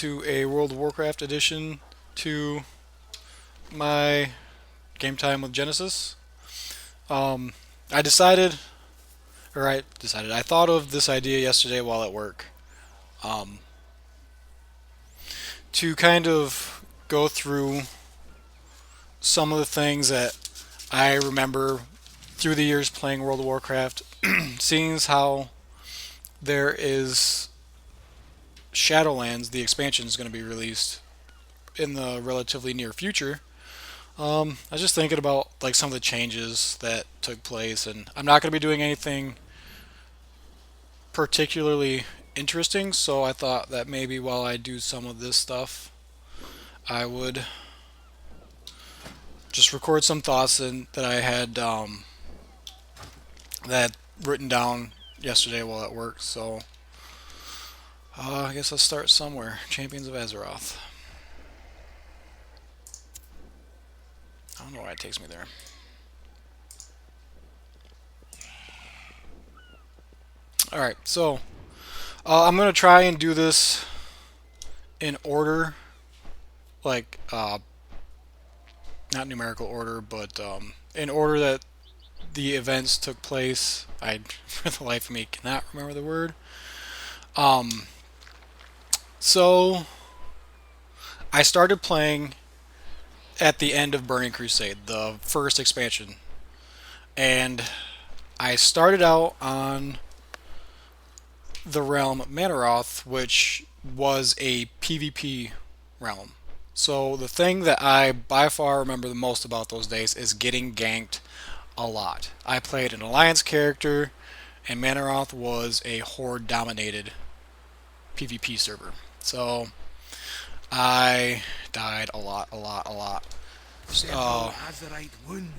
to a World of Warcraft edition to my game time with Genesis. Um, I decided, I thought of this idea yesterday while at work, um, to kind of go through some of the things that I remember through the years playing World of Warcraft, seeing as how there is Shadowlands, the expansion is going to be released in the relatively near future. I was just thinking about like some of the changes that took place, and I'm not going to be doing anything particularly interesting. So I thought that maybe while I do some of this stuff, I would just record some thoughts that I had that written down yesterday while at work. So I guess let's start somewhere. Champions of Azeroth. I don't know why it takes me there. Alright, so I'm going to try and do this in order, like, not numerical order, but in order that the events took place. I, for the life of me, cannot remember the word. Um, so, I started playing at the end of Burning Crusade, the first expansion. And I started out on the realm Manaroth, which was a PvP realm. So the thing that I by far remember the most about those days is getting ganked a lot. I played an alliance character, and Manaroth was a horde dominated PvP server. So I died a lot, a lot, a lot.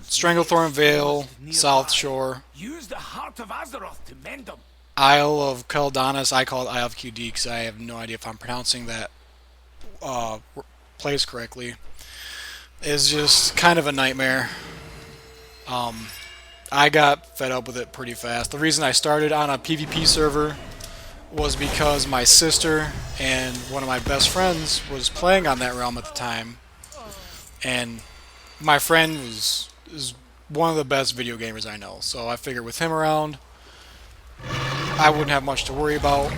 Stranglethorn Vale, South Shore, Use the heart of Azeroth to mend them. Isle of Kel'Donis. I call it Isle of QD because I have no idea if I'm pronouncing that uh, place correctly. Is just kind of a nightmare. Um, I got fed up with it pretty fast. The reason I started on a PvP server was because my sister and one of my best friends was playing on that realm at the time, and my friend is one of the best video gamers I know. So I figured with him around, I wouldn't have much to worry about.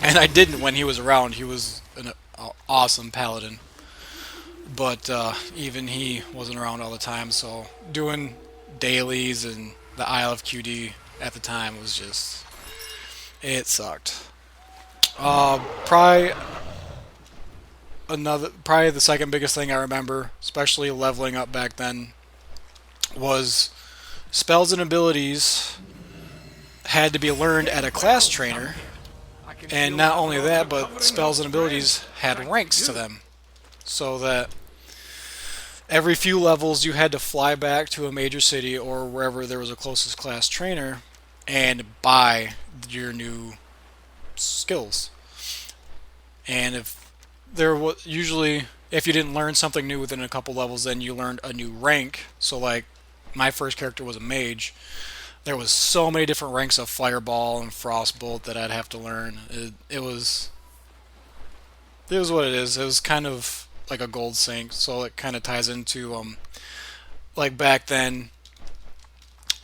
And I didn't when he was around. He was an awesome paladin. But even he wasn't around all the time. So doing dailies and the Isle of QD at the time was just... it sucked. Probably the second biggest thing I remember, especially leveling up back then, was spells and abilities had to be learned at a class trainer, and not only that, but spells and abilities had ranks to them, so that every few levels you had to fly back to a major city or wherever there was a closest class trainer and buy your new skills. And if there was usually, if you didn't learn something new within a couple levels, then you learned a new rank. So like my first character was a mage. There was so many different ranks of Fireball and Frostbolt that I'd have to learn. It was what it is. It was kind of like a gold sink, so it kind of ties into like back then,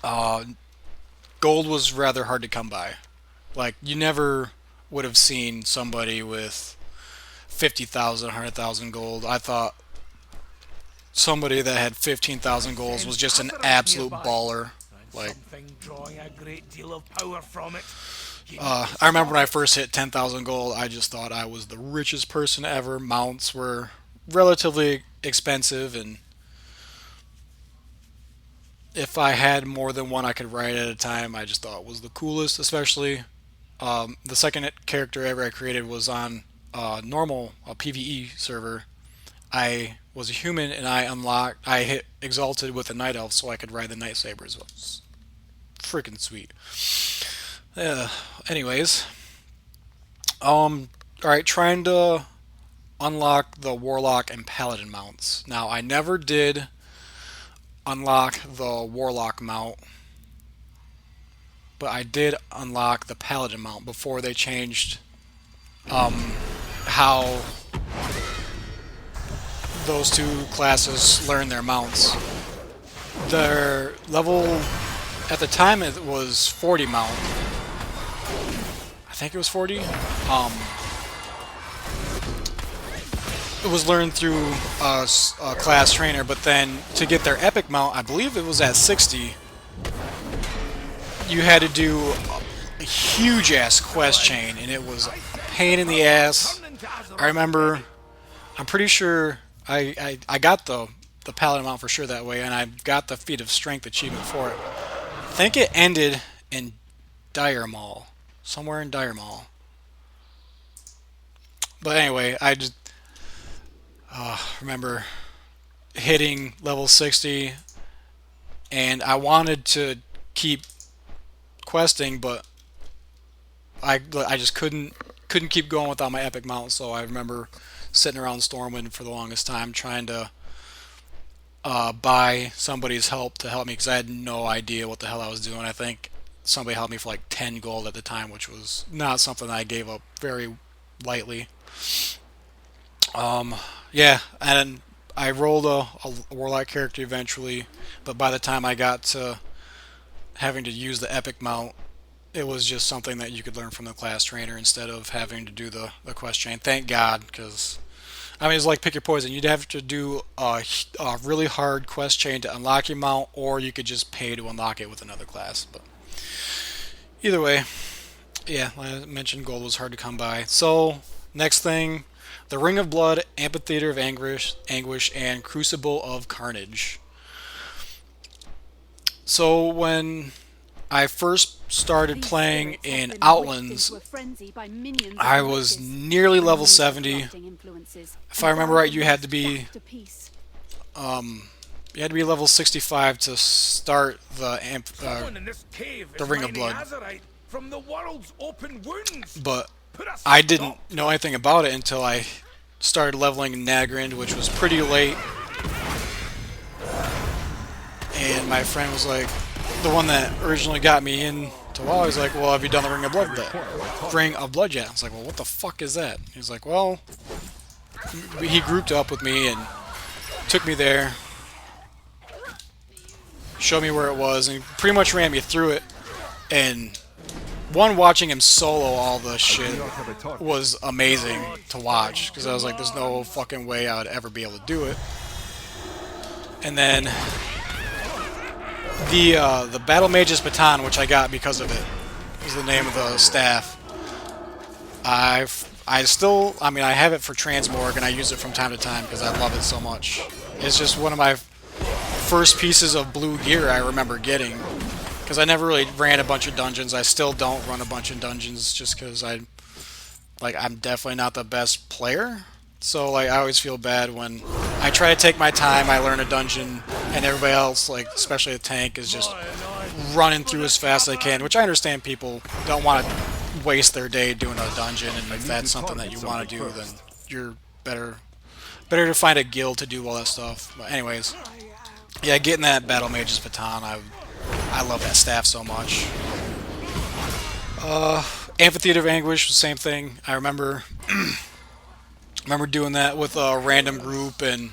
gold was rather hard to come by. Like you never would have seen somebody with 50,000, 100,000 gold. I thought somebody that had 15,000 golds was just an absolute baller. Like, drawing a great deal of power from it. I remember when I first hit 10,000 gold, I just thought I was the richest person ever. Mounts were relatively expensive, and if I had more than one I could ride at a time, I just thought it was the coolest. Especially the second character ever I created was on normal PvE server. I was a human, and I hit Exalted with a Night Elf so I could ride the Night Sabers. It was freaking sweet. Anyways, alright, trying to unlock the Warlock and Paladin mounts. Now, I never did unlock the Warlock mount, but I did unlock the Paladin mount before they changed how those two classes learn their mounts. Their level at the time it was 40 mount. I think it was 40. It was learned through a class trainer, but then to get their epic mount, I believe it was at 60. You had to do a huge ass quest chain, and it was a pain in the ass. I remember, I'm pretty sure I got the paladin mount for sure that way, and I got the feat of strength achievement for it. I think it ended in Dire Mall, somewhere in Dire Mall. But anyway, I just remember hitting level 60, and I wanted to keep questing, but I just couldn't keep going without my epic mount. So I remember sitting around Stormwind for the longest time trying to buy somebody's help to help me because I had no idea what the hell I was doing. I think somebody helped me for like 10 gold at the time, which was not something I gave up very lightly. Yeah, and I rolled a warlock character eventually, but by the time I got to having to use the epic mount, it was just something that you could learn from the class trainer instead of having to do the quest chain. Thank God, because I mean, it's like pick your poison. You'd have to do a really hard quest chain to unlock your mount, or you could just pay to unlock it with another class. But either way, yeah, like I mentioned, gold was hard to come by. So next thing, the Ring of Blood, Amphitheater of Anguish, and Crucible of Carnage. So when I first started playing in Outlands, I was nearly level 70. If I remember right, you had to be level 65 to start the Ring of Blood. But I didn't know anything about it until I started leveling Nagrind, which was pretty late. And my friend was like, the one that originally got me into WoW, he was like, well, have you done the Ring of Blood yet? I was like, well, what the fuck is that? He was like, well, he grouped up with me and took me there, showed me where it was, and pretty much ran me through it. And watching him solo all the shit was amazing to watch, because I was like, there's no fucking way I would ever be able to do it. And then the Battle Mage's Baton, which I got because of it, is the name of the staff. I have it for Transmorg, and I use it from time to time because I love it so much. It's just one of my first pieces of blue gear I remember getting, because I never really ran a bunch of dungeons. I still don't run a bunch of dungeons just because I'm definitely not the best player. So like I always feel bad when I try to take my time, I learn a dungeon, and everybody else, like especially the tank, is just running through as fast as they can, which I understand people don't want to waste their day doing a dungeon, and if that's something that you want to do, then you're better to find a guild to do all that stuff. But anyways, yeah, getting that Battle Mage's Baton, I love that staff so much. Amphitheater of Anguish, the same thing. I remember doing that with a random group, and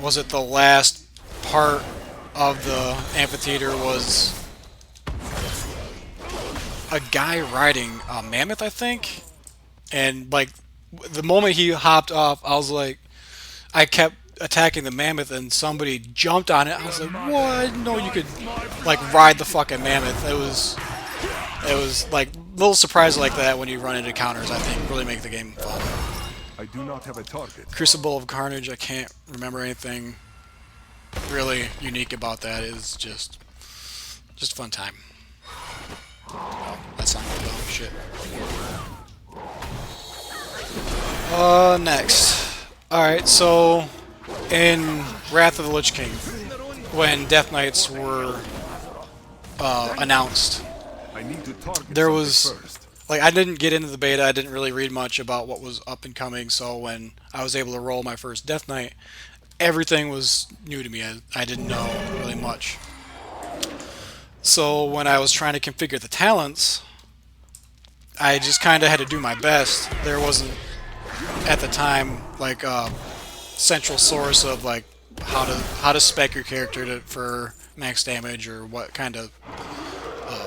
was it the last part of the amphitheater was a guy riding a mammoth, I think, and like the moment he hopped off, I was like, I kept attacking the mammoth, and somebody jumped on it. I was like, what? No, you could like ride the fucking mammoth. It was like little surprises like that when you run into counters, I think really make the game fun. I do not have a target. Crucible of Carnage, I can't remember anything really unique about that. It's just fun time. Oh, that's not good though. Shit. Next. Alright, so in Wrath of the Lich King, when Death Knights were announced, I need to target there was something first. like I didn't get into the beta, I didn't really read much about what was up and coming, so when I was able to roll my first Death Knight, everything was new to me. I didn't know really much. So when I was trying to configure the talents, I just kind of had to do my best. There wasn't at the time like central source of like how to spec your character for max damage or what kind of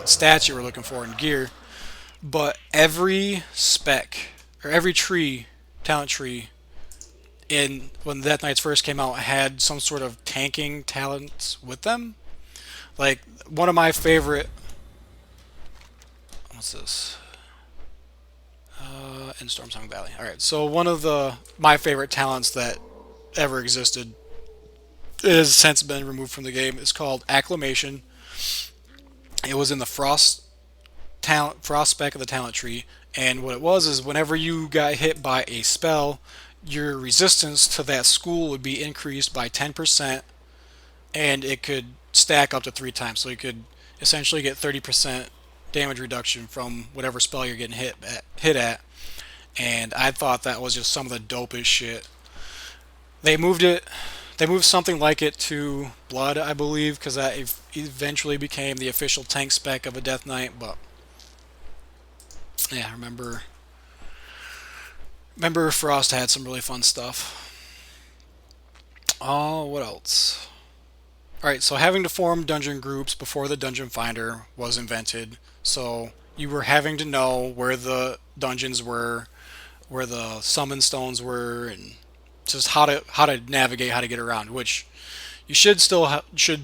stats you were looking for in gear. But every spec or every tree, talent tree, in when Death Knights first came out had some sort of tanking talents with them. Like one of my favorite. What's this? In Stormsong Valley. All right, so one of my favorite talents that ever existed has since been removed from the game. It's called Acclamation. It was in the frost spec of the talent tree, and what it was is whenever you got hit by a spell, your resistance to that school would be increased by 10%, and it could stack up to 3 times. So you could essentially get 30% damage reduction from whatever spell you're getting hit at. And I thought that was just some of the dopest shit. They moved something like it to Blood, I believe, because that eventually became the official tank spec of a Death Knight. But yeah, I remember Frost had some really fun stuff. Oh, what else? Alright, so having to form dungeon groups before the Dungeon Finder was invented. So you were having to know where the dungeons were, where the summon stones were, and just how to navigate, how to get around, which you should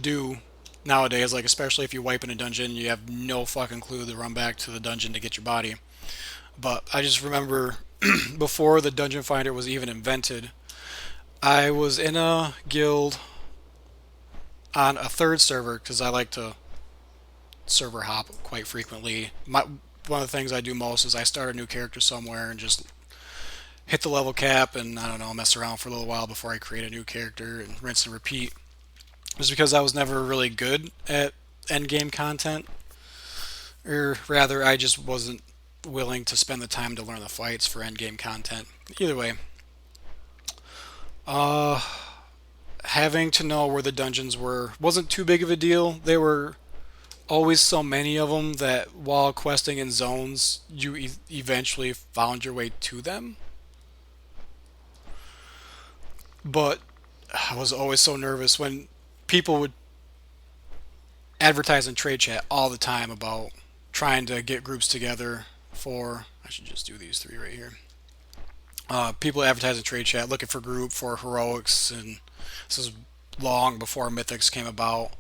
do nowadays. Like especially if you wipe in a dungeon, you have no fucking clue to run back to the dungeon to get your body. But I just remember before the Dungeon Finder was even invented, I was in a guild on a third server because I like to server hop quite frequently. One of the things I do most is I start a new character somewhere and just hit the level cap and I don't know, mess around for a little while before I create a new character and rinse and repeat. It was because I was never really good at end game content, or rather I just wasn't willing to spend the time to learn the fights for end game content. Either way, having to know where the dungeons wasn't too big of a deal. There were always so many of them that while questing in zones, you eventually found your way to them. But I was always so nervous when people would advertise in trade chat all the time about trying to get groups together for... I should just do these 3 right here. People advertise in trade chat looking for group for heroics, and this is long before mythics came about.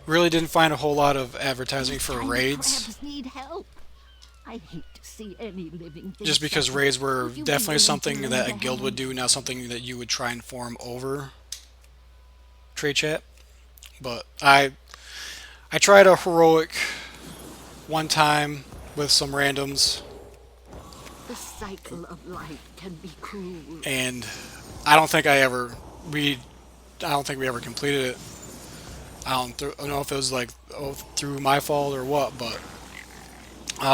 Really didn't find a whole lot of advertising for raids. Need help. I hate to see any living Just because raids were definitely something that a guild would do, not something that you would try and form over trade chat. But I tried a heroic one time with some randoms. The cycle of life can be cruel. And I don't think we ever completed it. I don't know if it was like through my fault or what, but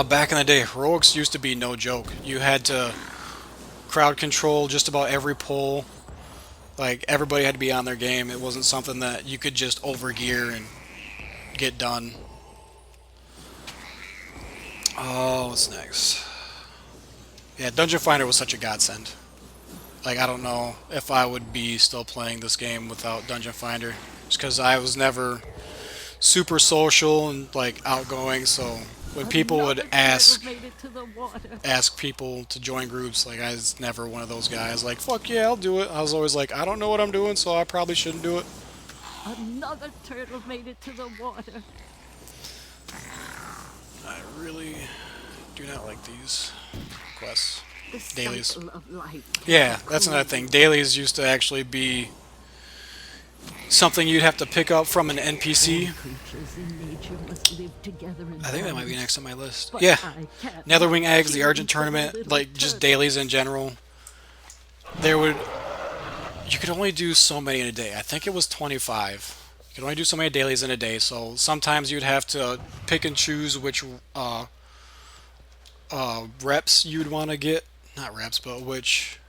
back in the day, heroics used to be no joke. You had to crowd control just about every pull. Like everybody had to be on their game. It wasn't something that you could just overgear and get done. Oh, what's next? Yeah, Dungeon Finder was such a godsend. Like, I don't know if I would be still playing this game without Dungeon Finder. Just because I was never super social and, like, outgoing, so when people would ask people to join groups, like, I was never one of those guys. Like, fuck yeah, I'll do it. I was always like, I don't know what I'm doing, so I probably shouldn't do it. Another turtle made it to the water. I really do not like these quests. Dailies. Yeah, that's another thing. Dailies used to actually be something you'd have to pick up from an NPC. I think that might be next on my list. Yeah. Netherwing eggs, the Argent tournament, like just dailies in general. You could only do so many in a day. I think it was 25. You could only do so many dailies in a day, so sometimes you'd have to pick and choose which reps you'd want to get. Not reps, but which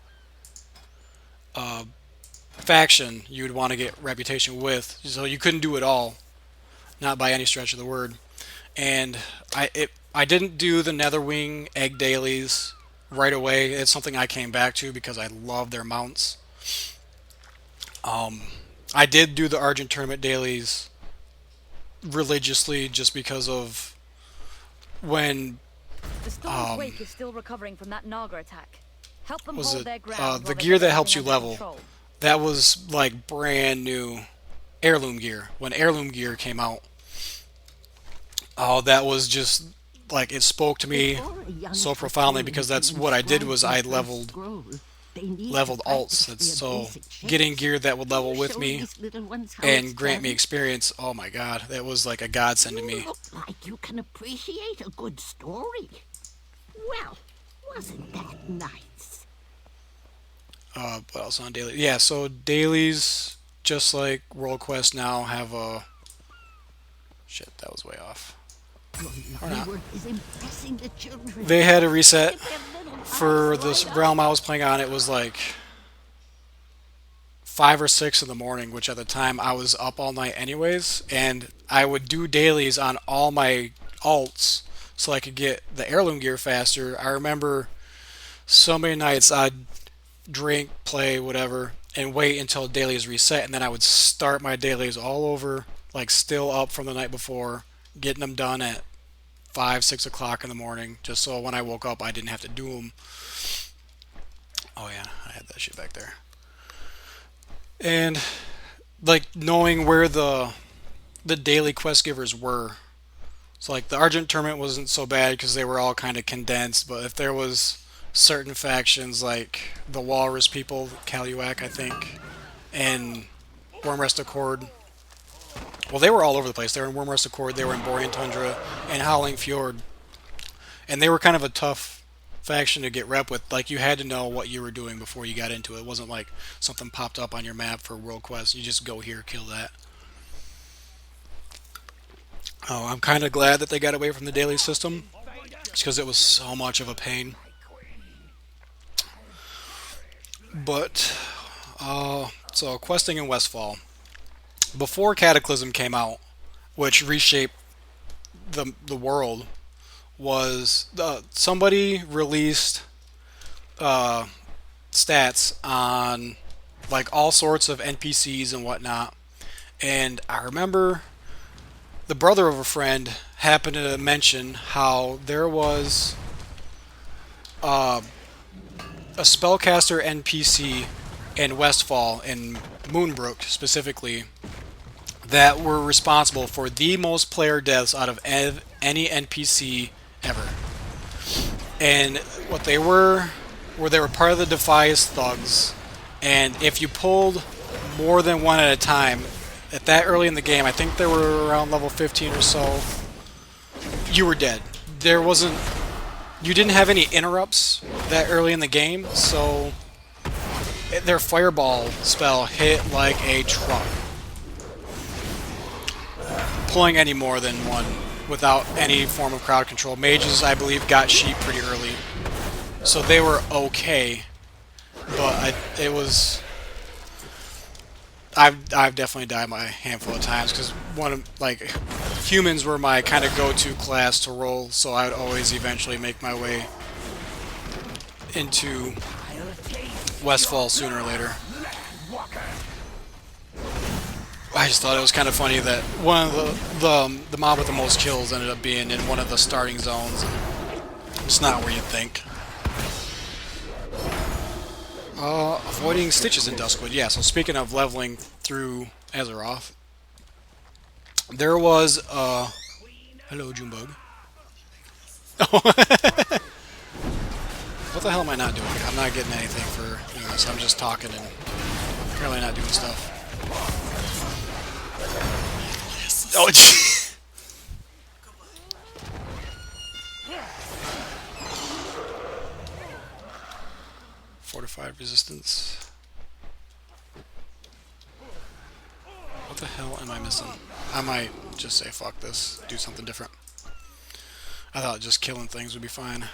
faction you'd want to get reputation with. So you couldn't do it all. Not by any stretch of the word. And I didn't do the Netherwing egg dailies right away. It's something I came back to because I love their mounts. I did do the Argent Tournament dailies religiously just because of when The Storm's Wake is still recovering from that Naga attack. Help them was hold it their ground. the while they gear get that helps you everything under level. control. That was like brand new heirloom gear. When heirloom gear came out, oh, that was just like it spoke to me Before a young so profoundly Harkonnen because that's can what I did inscribe was their I first leveled scroll, they need leveled to alts. practice That's their so basic shapes. getting gear that would level with Show me these little ones how and it's grant me done. experience. Oh my god, that was like a godsend to You me. look like you can appreciate a good story. Well, wasn't that nice? What else on daily? Yeah, so dailies, just like World Quest now, have a shit. That was way off. Your Or lovely not. work is impressing the children. They had a reset If their little for eyes this light up. realm I was playing on. It was like 5 or 6 in the morning, which at the time I was up all night anyways, and I would do dailies on all my alts so I could get the heirloom gear faster. I remember so many nights I'd drink, play, whatever, and wait until dailies reset, and then I would start my dailies all over, like still up from the night before, getting them done at 5, 6 o'clock in the morning, just so when I woke up I didn't have to do them. Oh yeah, I had that shit back there. And like knowing where the daily quest givers were. So like the Argent Tournament wasn't so bad because they were all kind of condensed, but if there was certain factions like the Walrus people, Kaluak I think, and Wyrmrest Accord, well they were all over the place. They were in Wyrmrest Accord, they were in Borean Tundra, and Howling Fjord. And they were kind of a tough faction to get rep with. Like you had to know what you were doing before you got into it. It wasn't like something popped up on your map for World Quest. You just go here, kill that. Oh, I'm kind of glad that they got away from the daily system, just because it was so much of a pain. But so questing in Westfall before Cataclysm came out, which reshaped the world, was somebody released stats on like all sorts of NPCs and whatnot, and I remember the brother of a friend happened to mention how there was a spellcaster NPC in Westfall, in Moonbrook specifically, that were responsible for the most player deaths out of any NPC ever. And what they were they were part of the Defias thugs, and if you pulled more than one at a time, at that early in the game, I think they were around level 15 or so, you were dead. You didn't have any interrupts that early in the game, so their fireball spell hit like a truck. Pulling any more than one without any form of crowd control. Mages, I believe, got sheep pretty early, so they were okay. But I've definitely died my handful of times because humans were my kind of go-to class to roll, so I would always eventually make my way into Westfall sooner or later. I just thought it was kind of funny that one of the mob with the most kills ended up being in one of the starting zones. It's not where you'd think. Avoiding stitches in Duskwood. Yeah, so speaking of leveling through Azeroth, there was a... Hello, Junebug. What the hell am I not doing? I'm not getting anything for doing this. I'm just talking and apparently not doing stuff. Oh, gee. Fortified resistance. What the hell am I missing? I might just say fuck this, do something different. I thought just killing things would be fine.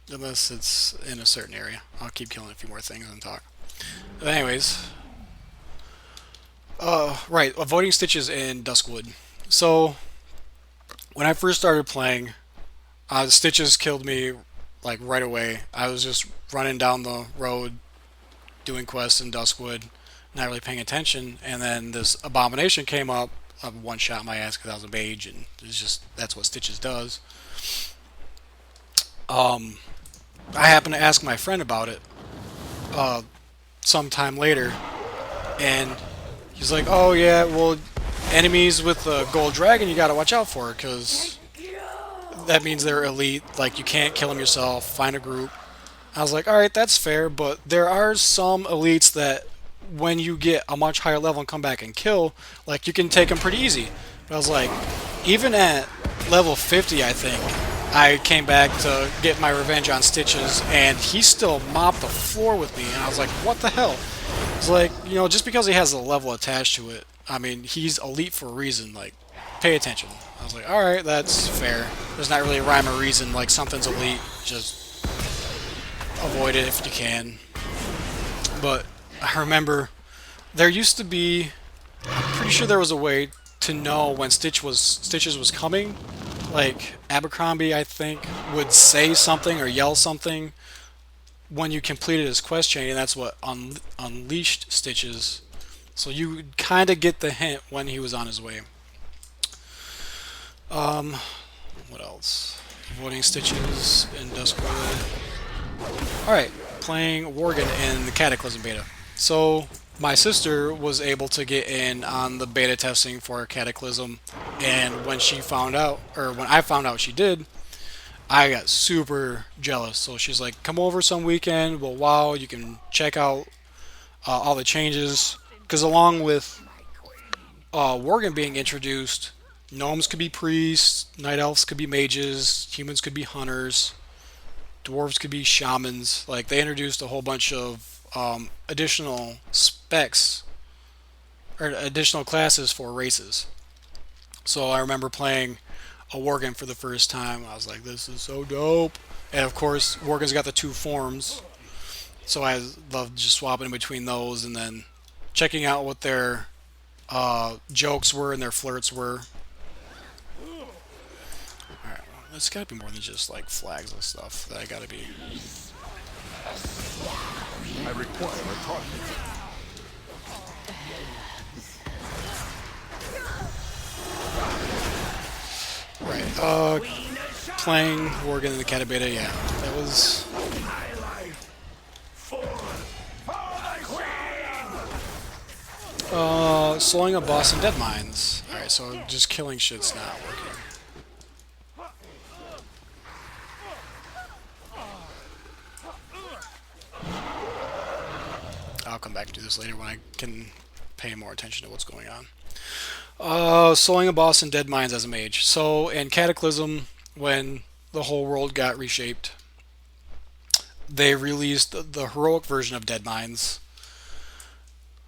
Unless it's in a certain area. I'll keep killing a few more things and talk. But anyways. Right, avoiding stitches in Duskwood. So, when I first started playing, Stitches killed me like right away. I was just running down the road doing quests in Duskwood, not really paying attention, and then this abomination came up. I one shot my ass because I was a mage, and it's just that's what Stitches does. I happened to ask my friend about it sometime later, and he's like, "Oh yeah, well, enemies with the gold dragon you gotta watch out for, because that means they're elite. Like you can't kill them yourself. Find a group." I was like, "All right, that's fair, but there are some elites that when you get a much higher level and come back and kill, like you can take them pretty easy." But I was like, even at level 50, I think I came back to get my revenge on Stitches, and he still mopped the floor with me, and I was like, what the hell? It's like, you know, just because he has a level attached to it, I mean, he's elite for a reason. Like, pay attention. I was like, alright, that's fair. There's not really a rhyme or reason. Like, something's elite, just avoid it if you can. But I remember there used to be, I'm pretty sure there was a way to know when Stitches was coming. Like Abercrombie, I think, would say something or yell something when you completed his quest chain, and that's what unleashed Stitches. So you kind of get the hint when he was on his way. What else? Avoiding Stitches in Duskwood. Alright, playing Worgen in the Cataclysm beta. So my sister was able to get in on the beta testing for Cataclysm, and when she found out, or when I found out she did, I got super jealous. So she's like, come over some weekend, well, wow, you can check out all the changes, because along with Worgen being introduced, gnomes could be priests, night elves could be mages, humans could be hunters, dwarves could be shamans. Like, they introduced a whole bunch of additional specs or additional classes for races. So I remember playing a Worgen for the first time. I was like, this is so dope. And of course, Worgen's got the two forms, so I loved just swapping in between those and then checking out what their jokes were and their flirts were. Alright, well, it's gotta be more than just like flags and stuff that I gotta be. I require a target. Right, playing Worgen in the Cata Beta, yeah, that was... slowing a boss in Dead Mines. Alright, so just killing shit's not working. I'll come back to this later when I can pay more attention to what's going on. Slowing a boss in Dead Mines as a mage. So in Cataclysm, when the whole world got reshaped, they released the heroic version of Dead Mines,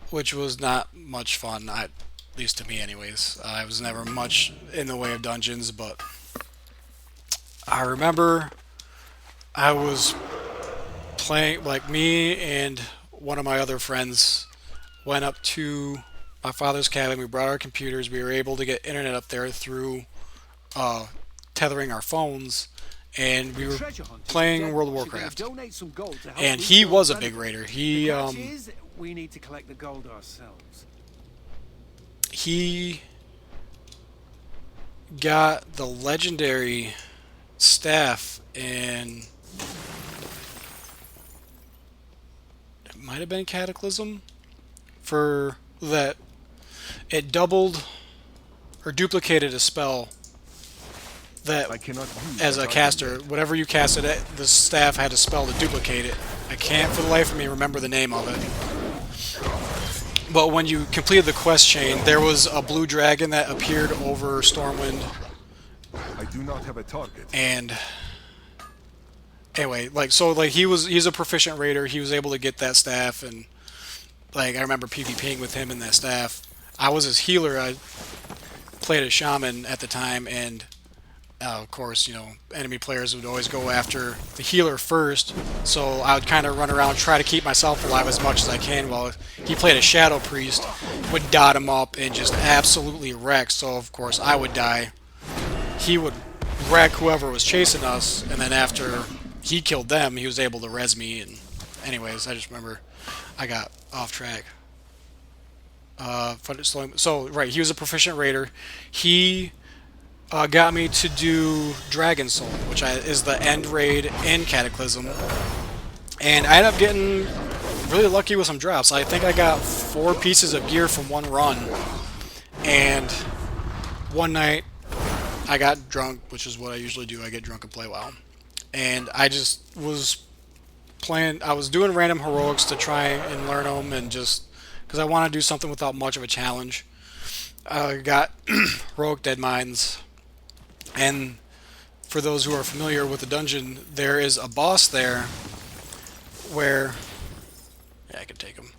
which was not much fun, at least to me anyways. I was never much in the way of dungeons, but I remember I was playing, like, me and one of my other friends went up to my father's cabin. We brought our computers. We were able to get internet up there through tethering our phones, and we were playing World of Warcraft. And he was a big raider. We need to collect the gold ourselves. He got the legendary staff in... it might have been Cataclysm, for that it doubled or duplicated a spell that, as a caster, whatever you casted it, the staff had a spell to duplicate it. I can't for the life of me remember the name of it. But when you completed the quest chain, there was a blue dragon that appeared over Stormwind. I do not have a target. And anyway, like, so like he's a proficient raider. He was able to get that staff, and like I remember PvPing with him and that staff. I was his healer. I played as shaman at the time, and of course, you know, enemy players would always go after the healer first, so I would kind of run around, try to keep myself alive as much as I can, while he played a shadow priest, would dot him up and just absolutely wreck, so of course I would die. He would wreck whoever was chasing us, and then after he killed them, he was able to res me. And anyways, I just remember I got off track. So right, he was a proficient raider. He got me to do Dragon Soul, which is the end raid in Cataclysm, and I ended up getting really lucky with some drops. I think I got 4 pieces of gear from one run, and one night I got drunk, which is what I usually do. I get drunk and play WoW, and I just was playing. I was doing random heroics to try and learn them, and just because I want to do something without much of a challenge. I got heroic Dead Mines, and for those who are familiar with the dungeon, there is a boss there where, yeah, I can take him.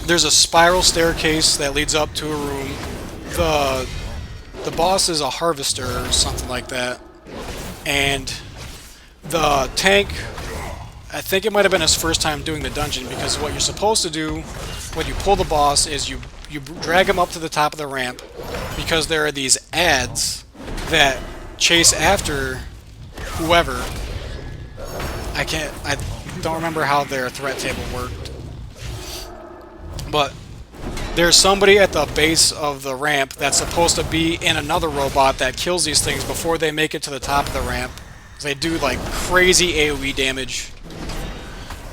There's a spiral staircase that leads up to a room. The boss is a harvester or something like that, and the tank, I think it might have been his first time doing the dungeon, because what you're supposed to do when you pull the boss is you drag him up to the top of the ramp, because there are these ads that chase after whoever. I don't remember how their threat table worked, but there's somebody at the base of the ramp that's supposed to be in another robot that kills these things before they make it to the top of the ramp. They do like crazy AoE damage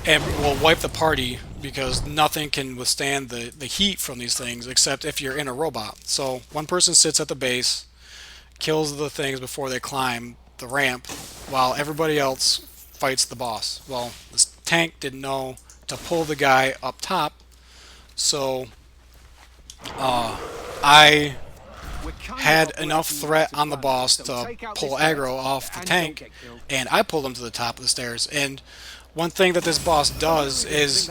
and will wipe the party, because nothing can withstand the heat from these things except if you're in a robot. So one person sits at the base, kills the things before they climb the ramp, while everybody else fights the boss. Well, this tank didn't know to pull the guy up top, so I had enough threat on the boss to pull aggro off the tank, and I pulled him to the top of the stairs. And one thing that this boss does is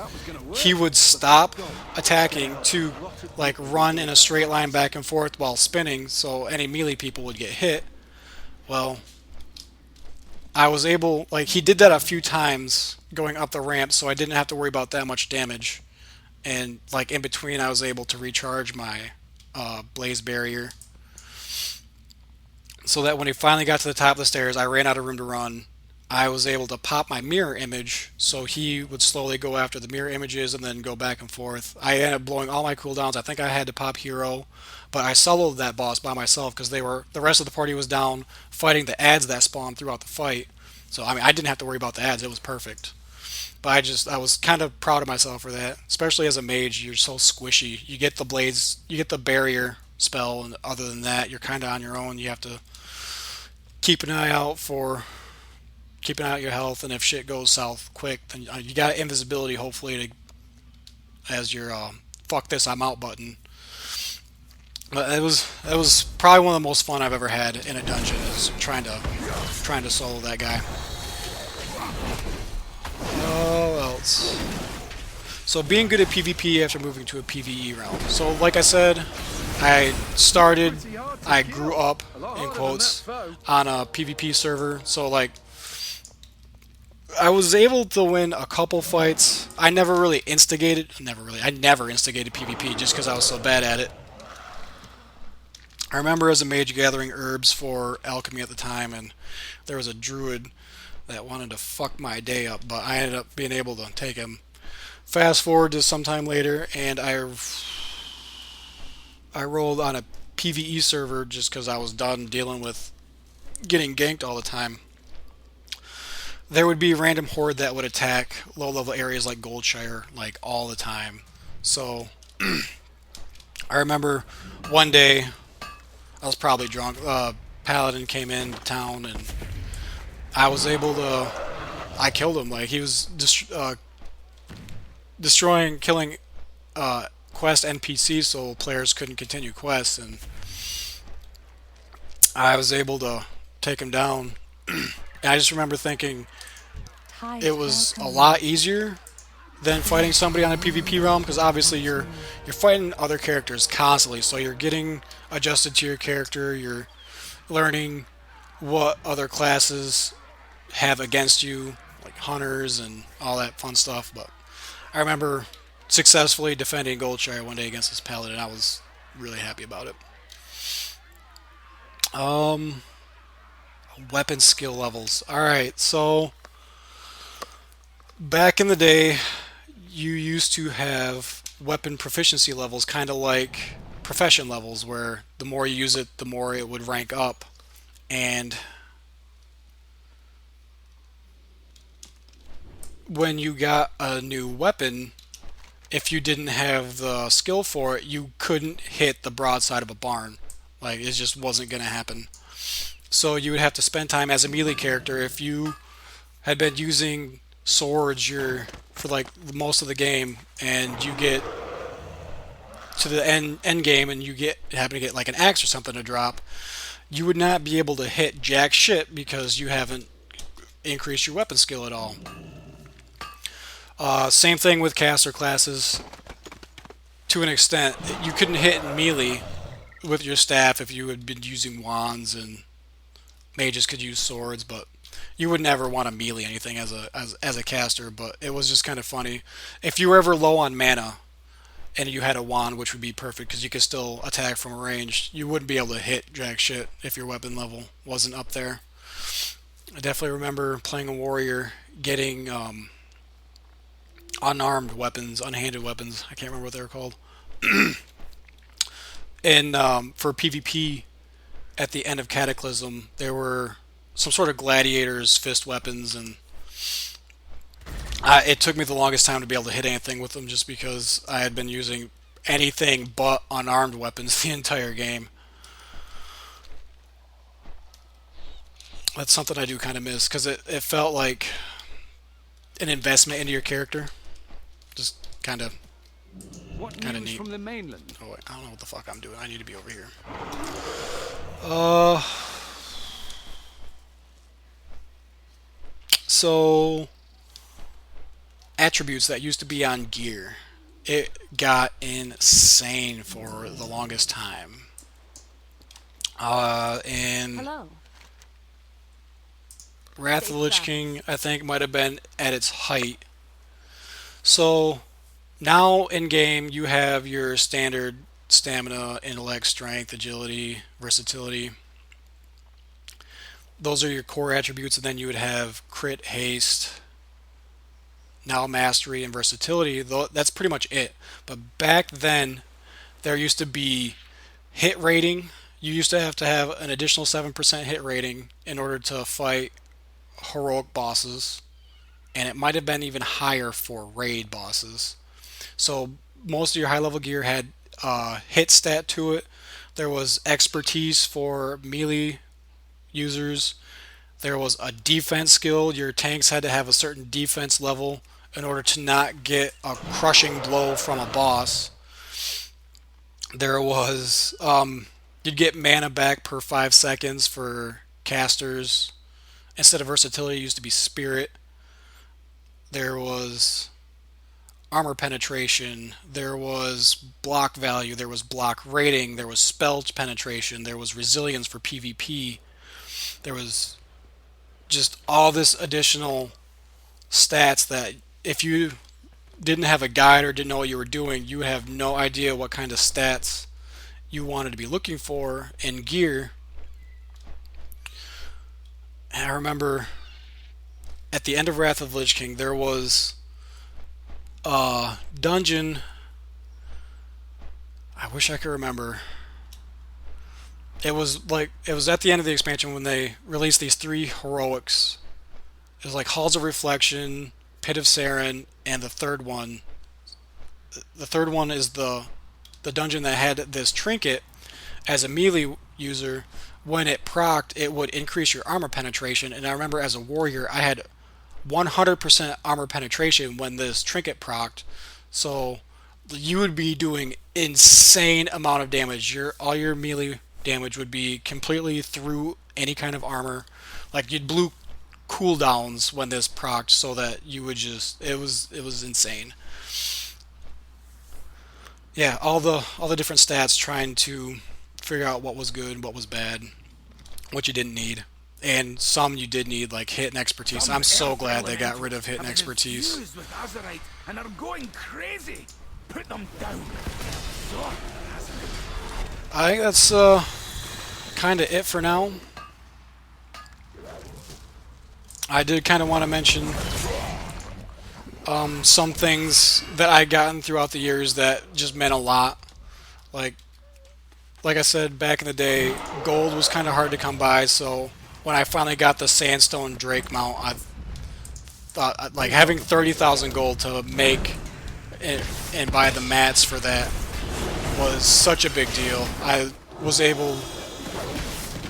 he would stop attacking to like run in a straight line back and forth while spinning, so any melee people would get hit. Well, I was able, like, he did that a few times going up the ramp, so I didn't have to worry about that much damage. And like in between, I was able to recharge my blaze barrier, so that when he finally got to the top of the stairs, I ran out of room to run. I was able to pop my mirror image, so he would slowly go after the mirror images and then go back and forth. I ended up blowing all my cooldowns. I think I had to pop hero, but I soloed that boss by myself because the rest of the party was down fighting the ads that spawned throughout the fight. So I mean, I didn't have to worry about the ads. It was perfect. But I was kind of proud of myself for that. Especially as a mage, you're so squishy. You get the blades, you get the barrier spell, and other than that, you're kind of on your own. You have to keep an eye out your health, and if shit goes south quick, then you got invisibility, hopefully, as your fuck this, I'm out button. But it was probably one of the most fun I've ever had in a dungeon, is trying to solo that guy. Oh, else. So being good at PvP after moving to a PvE realm. So like I said, I grew up, in quotes, on a PvP server. So like, I was able to win a couple fights. I never instigated PvP just because I was so bad at it. I remember as a mage gathering herbs for alchemy at the time, and there was a druid that wanted to fuck my day up, but I ended up being able to take him. Fast forward to sometime later, and I rolled on a PvE server just because I was done dealing with getting ganked all the time. There would be a random horde that would attack low-level areas like Goldshire, like, all the time. So, I remember one day, I was probably drunk, Paladin came into town, and I was able to, I killed him. Like, he was killing quest NPCs, so players couldn't continue quests, and I was able to take him down. And I just remember thinking it was a lot easier than fighting somebody on a PvP realm, because obviously you're fighting other characters constantly, so you're getting adjusted to your character, you're learning what other classes have against you, like hunters and all that fun stuff. But I remember successfully defending Goldshire one day against this paladin, and I was really happy about it. Um, weapon skill levels. All right, so back in the day, you used to have weapon proficiency levels, kind of like profession levels, where the more you use it, the more it would rank up. And when you got a new weapon, if you didn't have the skill for it, you couldn't hit the broadside of a barn. Like, it just wasn't going to happen. So you would have to spend time as a melee character. If you had been using swords for like most of the game, and you get to the end game and you happen to get like an axe or something to drop, you would not be able to hit jack shit because you haven't increased your weapon skill at all. Same thing with caster classes. To an extent, you couldn't hit melee with your staff if you had been using wands, and mages could use swords, but you would never want to melee anything as a caster. But it was just kind of funny. If you were ever low on mana and you had a wand, which would be perfect because you could still attack from range, you wouldn't be able to hit jack shit if your weapon level wasn't up there. I definitely remember playing a warrior, getting unarmed weapons, unhanded weapons. I can't remember what they were called. And for PvP, at the end of Cataclysm, there were some sort of gladiators' fist weapons, and it took me the longest time to be able to hit anything with them just because I had been using anything but unarmed weapons the entire game. That's something I do kind of miss because it felt like an investment into your character. Just kind of What Kinda news neat. from the mainland? Oh, wait, I don't know what the fuck I'm doing. I need to be over here. So attributes that used to be on gear, it got insane for the longest time. In Hello. Wrath of the Lich King, I think might have been at its height. So now in game, you have your standard stamina, intellect, strength, agility, versatility. Those are your core attributes, and then you would have crit, haste, now mastery, and versatility. That's pretty much it. But back then, there used to be hit rating. You used to have an additional 7% hit rating in order to fight heroic bosses, and it might have been even higher for raid bosses. So most of your high level gear had hit stat to it. There was expertise for melee users. There was a defense skill. Your tanks had to have a certain defense level in order to not get a crushing blow from a boss. There was you'd get mana back per 5 seconds for casters. Instead of versatility, it used to be spirit. There was armor penetration, there was block value, there was block rating, there was spell penetration, there was resilience for PvP, there was just all this additional stats that if you didn't have a guide or didn't know what you were doing, you have no idea what kind of stats you wanted to be looking for in gear. And I remember at the end of Wrath of the Lich King, there was a dungeon. I wish I could remember. It was at the end of the expansion when they released these 3 heroics. It was like Halls of Reflection, Pit of Saren, and the third one. The third one is the dungeon that had this trinket. As a melee user, when it procced, it would increase your armor penetration. And I remember as a warrior, I had 100% armor penetration when this trinket procced. So you would be doing insane amount of damage. All your melee damage would be completely through any kind of armor. Like you'd blew cooldowns when this procced, so that you would just it was insane. Yeah, all the different stats, trying to figure out what was good, what was bad, what you didn't need. And some you did need, like hit and expertise. I'm so glad they got rid of hit and expertise. With Azerite and are going crazy. Put them down. So, I think that's kind of it for now. I did kind of want to mention some things that I gotten throughout the years that just meant a lot. Like I said, back in the day, gold was kind of hard to come by, so when I finally got the sandstone Drake mount, I thought like having 30,000 gold to make and buy the mats for that was such a big deal.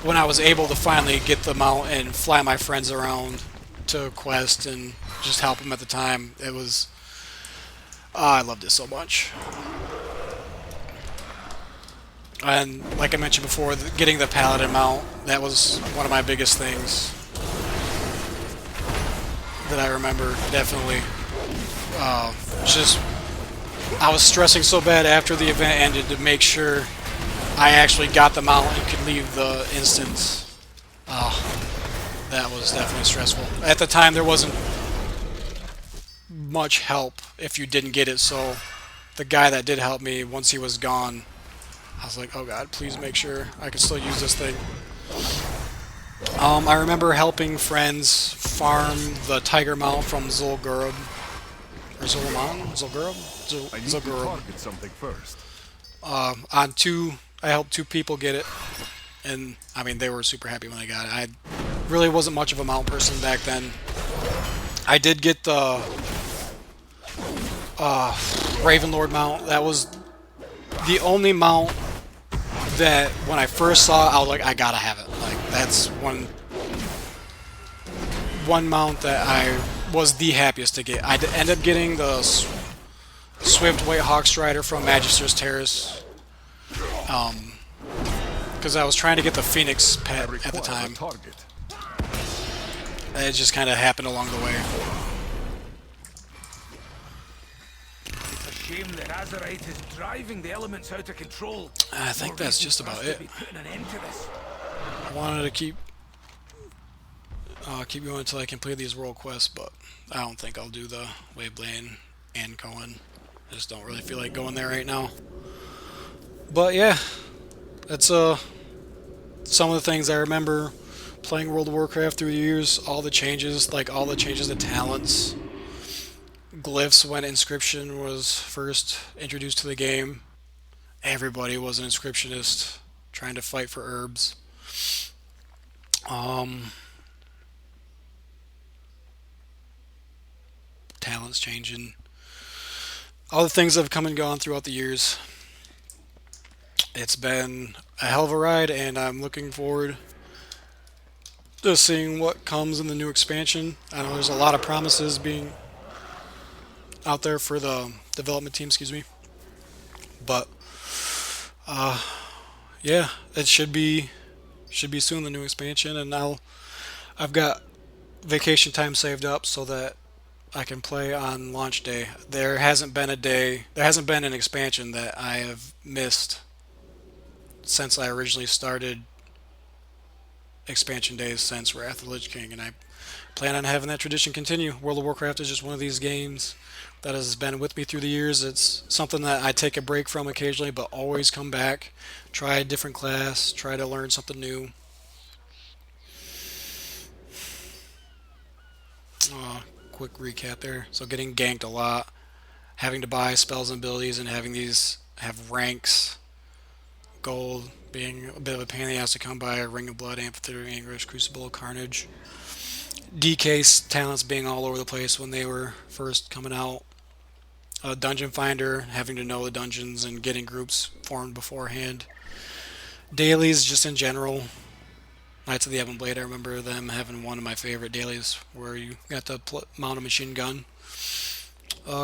When I was able to finally get the mount and fly my friends around to quest and just help them at the time, it was I loved it so much. And like I mentioned before, getting the paladin mount, that was one of my biggest things that I remember, definitely. Just I was stressing so bad after the event ended to make sure I actually got the mount and could leave the instance. That was definitely stressful. At the time, there wasn't much help if you didn't get it, so the guy that did help me, once he was gone, I was like, oh god, please make sure I can still use this thing. I remember helping friends farm the tiger mount from Zul'Gurub. Or Zul'Aman? Zul'Gurub? I need to Zul'Gurub. target something first. I helped 2 people get it, and I mean, they were super happy when they got it. I really wasn't much of a mount person back then. I did get the Ravenlord mount. That was the only mount that when I first saw it, I was like, I gotta have it. Like, that's one mount that I was the happiest to get. I ended up getting the Swift White Hawk Strider from Magister's Terrace, because I was trying to get the Phoenix pet at the time. Target. It just kind of happened along the way. It's a shame that Azerite is driving the elements out of control. I think that's just about it. Putting an end to this. I wanted to keep going until I complete these world quests, but I don't think I'll do the Waveblade and Cohen. I just don't really feel like going there right now. But yeah, that's some of the things I remember playing World of Warcraft through the years. All the changes, like all the changes to talents, glyphs when inscription was first introduced to the game. Everybody was an inscriptionist trying to fight for herbs. Talents changing. All the things that have come and gone throughout the years. It's been a hell of a ride, and I'm looking forward to seeing what comes in the new expansion. I know there's a lot of promises being out there for the development team, excuse me. But yeah, it should be soon, the new expansion, and now I've got vacation time saved up so that I can play on launch day. There hasn't been an expansion that I have missed since I originally started expansion days since Wrath of the Lich King, and I plan on having that tradition continue. World of Warcraft is just one of these games that has been with me through the years. It's something that I take a break from occasionally, but always come back, try a different class, try to learn something new. Quick recap there. So getting ganked a lot, having to buy spells and abilities, and having these have ranks, gold being a bit of a pain in the ass to come by, Ring of Blood, Amphitheater, Anguish, Crucible of Carnage. DK talents being all over the place when they were first coming out. Dungeon Finder, having to know the dungeons and getting groups formed beforehand. Dailies just in general. Knights of the Ebon Blade, I remember them having one of my favorite dailies where you got to mount a machine gun.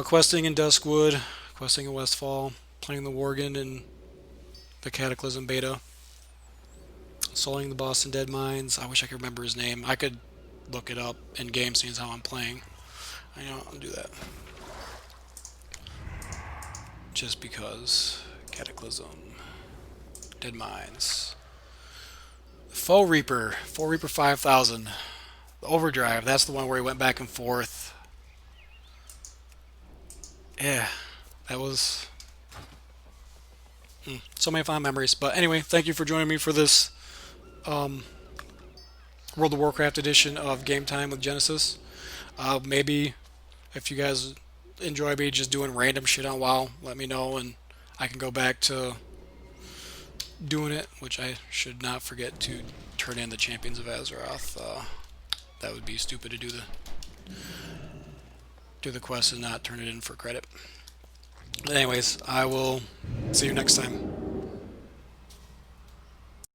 Questing in Duskwood, questing in Westfall, playing the Worgen in the Cataclysm beta. Soloing the boss in Dead Mines. I wish I could remember his name. I could look it up in game scenes how I'm playing. I'll do that. Just because. Cataclysm. Dead Mines. Foe Reaper 5000. The Overdrive, that's the one where he went back and forth. Yeah, that was so many fond memories. But anyway, thank you for joining me for this World of Warcraft edition of Game Time with Genesis. Maybe if you guys enjoy me just doing random shit on WoW, let me know and I can go back to doing it, which I should not forget to turn in the Champions of Azeroth. That would be stupid to do the quest and not turn it in for credit. But anyways, I will see you next time.